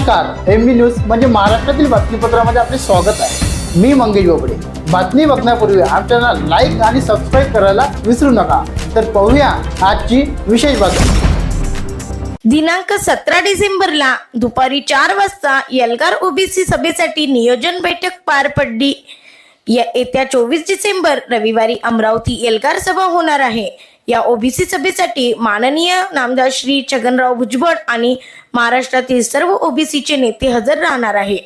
नमस्कार, एम बी न्यूज म्हणजे महाराष्ट्रातील बातमीपत्रामध्ये आपले स्वागत आहे। मी मंगेश बोबडे। बातमी बघण्यापूर्वी आमच्या लाईक आणि सबस्क्राईब करायला विसरू नका। तर पाहूया आजची विशेष बातमी। दिनांक 17 डिसेंबरला दुपारी 4 वाजता एल्गार ओबीसी सभेसाठी नियोजन बैठक पार पडली। येत्या 24 डिसेंबर रविवारी अमरावती एल्गार सभा होणार आहे। या ओबीसी सभेसाठी माननीय नामदार श्री छगनराव भुजबळ आणि महाराष्ट्रातील सर्व ओबीसीचे नेते हजर राहणार आहे।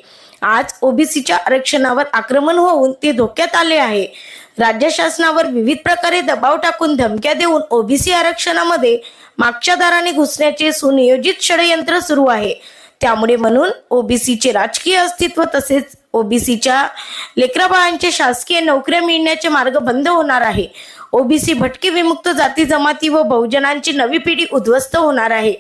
आज ओबीसीच्या आरक्षणावर आक्रमण होऊन ते धोक्यात आले आहे। राज्य शासनावर विविध प्रकारे दबाव टाकून धमक्या देऊन ओबीसी आरक्षणामध्ये मागच्या दाराने घुसण्याचे सुनियोजित षडयंत्र सुरू आहे। त्यामुळे म्हणून ओबीसीचे राजकीय अस्तित्व तसेच ओबीसीच्या लेकराबाळांचे शासकीय नोकऱ्या मिळण्याचे मार्ग बंद होणार आहे। ओबीसी भटके विमुक्त जाती जमाती व बहुजनांची नवी पिढी उद्ध्वस्त होणार आहे।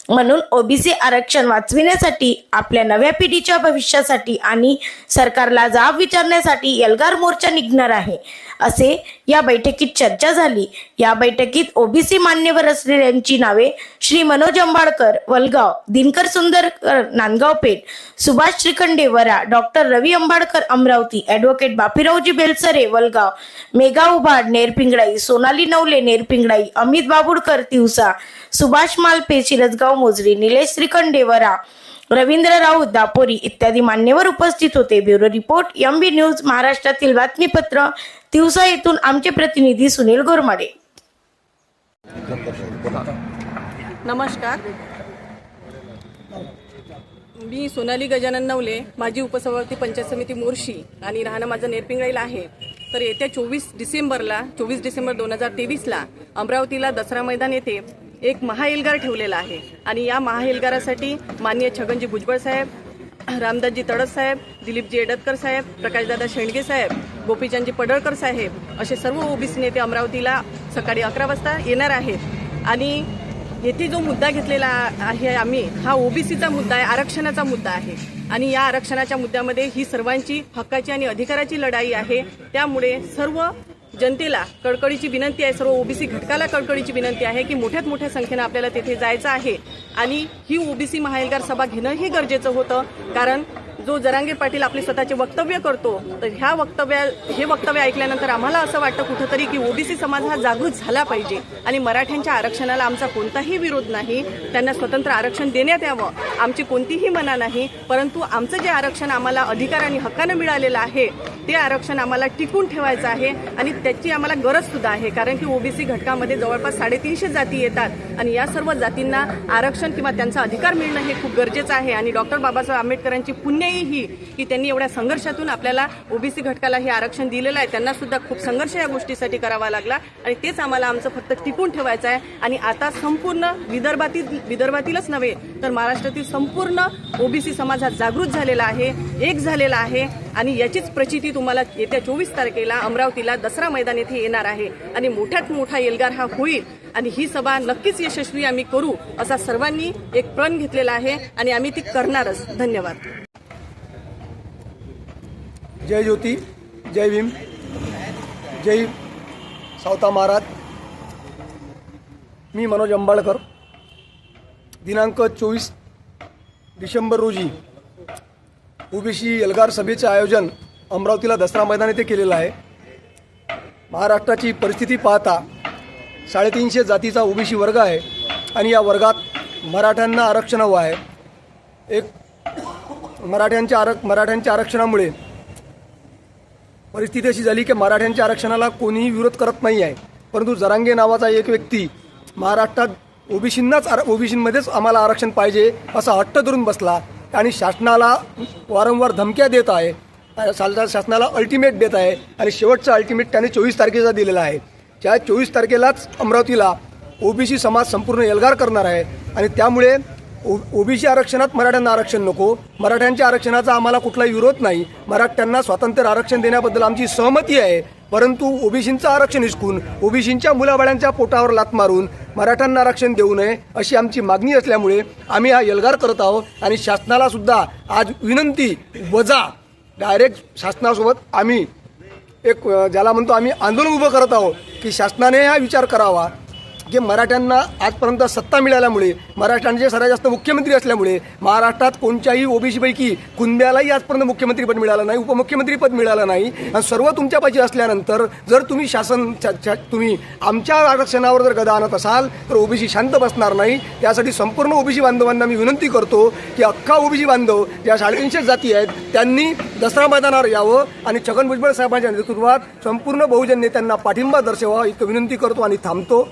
म्हणून ओबीसी आरक्षण वाचविण्यासाठी आपल्या नव्या पिढीच्या भविष्यासाठी आणि सरकारला जाब विचारण्यासाठी एल्गार मोर्चा निघणार आहे, असे या बैठकीत चर्चा झाली। या बैठकीत ओबीसी मान्यवर असलेल्यांची नावे श्री मनोज अंबाळकर वलगाव, दिनकर सुंदरकर नांदगाव पेठ, सुभाष श्रीखंडे वरा, डॉक्टर रवी अंबाळकर अमरावती, ॲडव्होकेट बापीरावजी बेलसरे वलगाव, मेघा उभाड नेरपिंगळाई, सोनाली नवले नेरपिंगळाई, अमित बाबुडकर तिवसा, सुभाष मालपे शिरसगाव मोजरी, निलेश श्रीखंडे वरा, रवींद्र राऊत दापोरी इत्यादी मान्यवर उपस्थित होते। ब्युरो रिपोर्ट एमबी न्यूज महाराष्ट्रातील बातमीपत्र तिवसा येथून आमचे प्रतिनिधी सुनील गोरमाडे। नमस्कार, मी सोनाली गजानन नवले, माजी उपसभापती पंचायत समिती मोर्शी आणि राहणं माझं नेरपिंगळाईला आहे। तर येत्या 24 डिसेंबर 2023ला अमरावतीला दसरा मैदान येथे एक महाएल्गार ठेवलेला आहे आणि या महाएल्गारासाठी माननीय छगनजी भुजबळ साहेब, रामदासजी तडस साहेब, दिलीपजी एडतकर साहेब, प्रकाशदादा शेंडगे साहेब, गोपीचंदजी पडळकर साहेब असे सर्व ओबीसी नेते अमरावतीला सकाळी 11 वाजता येणार आहेत। आणि येथे जो मुद्दा घेतलेला आहे आम्ही, हा ओबीसीचा मुद्दा आहे, आरक्षणाचा मुद्दा आहे आणि या आरक्षणाच्या मुद्द्यामध्ये ही सर्वांची हक्काची आणि अधिकाराची लढाई आहे। त्यामुळे सर्व जनतेला कळकळीची विनंती आहे, सर्व ओबीसी घटकाला कळकळीची विनंती आहे की मोठ्यात मोठ्या संख्येने आपल्याला तेथे जायचं आहे आणि ही ओबीसी महाएल्गार सभा घेणं हे गरजेचं होतं। कारण जो जरांगे पाटील आपले स्वतःचे वक्तव्य करतो, तर हे वक्तव्य ऐकल्यानंतर आम्हाला असं वाटतं कुठंतरी की ओबीसी समाज हा जागृत झाला पाहिजे आणि मराठ्यांच्या आरक्षणाला आमचा कोणताही विरोध नाही, त्यांना स्वतंत्र आरक्षण देण्यात यावं, आमची कोणतीही मना नाही। परंतु आमचं जे आरक्षण आम्हाला अधिकार आणि हक्कानं मिळालेलं आहे ते आरक्षण आम्हाला टिकून ठेवायचं आहे आणि त्याची आम्हाला गरज सुद्धा आहे। कारण की ओबीसी घटकामध्ये जवळपास 350 जाती येतात आणि या सर्व जातींना आरक्षण किंवा त्यांचा अधिकार मिळणं हे खूप गरजेचं आहे। आणि डॉक्टर बाबासाहेब आंबेडकरांची पुण्यही ही की त्यांनी एवढ्या संघर्षातून आपल्याला ओबीसी घटकाला हे आरक्षण दिलेलं आहे। त्यांना सुद्धा खूप संघर्ष या गोष्टीसाठी करावा लागला आणि तेच आम्हाला आमचं फक्त टिकून ठेवायचं आहे। आणि आता संपूर्ण विदर्भातीलच नव्हे तर महाराष्ट्रातील संपूर्ण ओबीसी समाज हा जागृत झालेला आहे, एक झालेला आहे आणि याचीच प्रचिती तुम्हाला येत्या 24 तारखेला अमरावतीला दसरा मैदान येथे येणार आहे आणि मोठ्यात मोठा एल्गार हा होईल आणि ही सभा नक्कीच यशस्वी आम्ही करू असा सर्वांनी एक प्रण घेतलेला आहे आणि आम्ही ती करणारच। धन्यवाद। जय ज्योती, जय भीम, जय सावता महाराज। मी मनोज अंबाळकर। दिनांक 24 डिसेंबर रोजी ओबीसी एल्गार सभेचे आयोजन अमरावतीला दसरा मैदान येथे केलेलं आहे। महाराष्ट्राची परिस्थिती पाहता 350 जातीचा ओबीसी वर्ग आहे आणि या वर्गात मराठ्यांना आरक्षण हवं आहे। एक मराठ्यांच्या आरक्षणामुळे परिस्थिती अशी झाली की मराठ्यांच्या आरक्षणाला कोणीही विरोध करत नाही आहे, परंतु जरांगे नावाचा एक व्यक्ती महाराष्ट्रात ओबीसींमध्येच आम्हाला आरक्षण पाहिजे असा हट्ट धरून बसला आणि शासनाला वारंवार धमक्या देत आहे, शासनाला अल्टिमेट देत आहे आणि शेवटचा अल्टिमेट त्याने 24 तारखेचा दिलेला आहे। त्या 24 तारखेलाच अमरावतीला ओबीसी समाज संपूर्ण एल्गार करणार आहे आणि त्यामुळे ओबीसी आरक्षणात मराठ्यांना आरक्षण नको, मराठ्यांच्या आरक्षणाचा आम्हाला कुठलाही विरोध नाही, मराठ्यांना स्वातंत्र्य आरक्षण देण्याबद्दल आमची सहमती आहे, परंतु ओबीसींचं आरक्षण हिसकून ओबीसींच्या मुलाबाळांच्या पोटावर लाथ मारून मराठ्यांना आरक्षण देऊ नये अशी आमची मागणी असल्यामुळे आम्ही हा एल्गार करत आहोत आणि शासनाला सुद्धा आज विनंती वजा डायरेक्ट शासनासोबत आम्ही एक ज्याला म्हणतो आम्ही आंदोलन उभं करत आहोत की शासनाने हा विचार करावा जे मराठ्यांना आजपर्यंत सत्ता मिळाल्यामुळे मराठ्यांचे सर्वात जास्त मुख्यमंत्री असल्यामुळे महाराष्ट्रात कोणत्याही ओबीसीपैकी कुणब्यालाही आजपर्यंत मुख्यमंत्रीपद मिळालं नाही, उपमुख्यमंत्रीपद मिळालं नाही. आणि सर्व तुमच्यापाशी असल्यानंतर जर तुम्ही तुम्ही आमच्या आरक्षणावर जर गदा आणत असाल तर ओबीसी शांत बसणार नाही. त्यासाठी संपूर्ण ओबीसी बांधवांना मी विनंती करतो की अख्खा ओबीसी बांधव ज्या 350 जाती आहेत त्यांनी दसरा मैदानावर यावं आणि छगन भुजबळ साहेबांच्या नेतृत्वात संपूर्ण बहुजन नेत्यांना पाठिंबा दर्शवा इतकं विनंती करतो आणि थांबतो.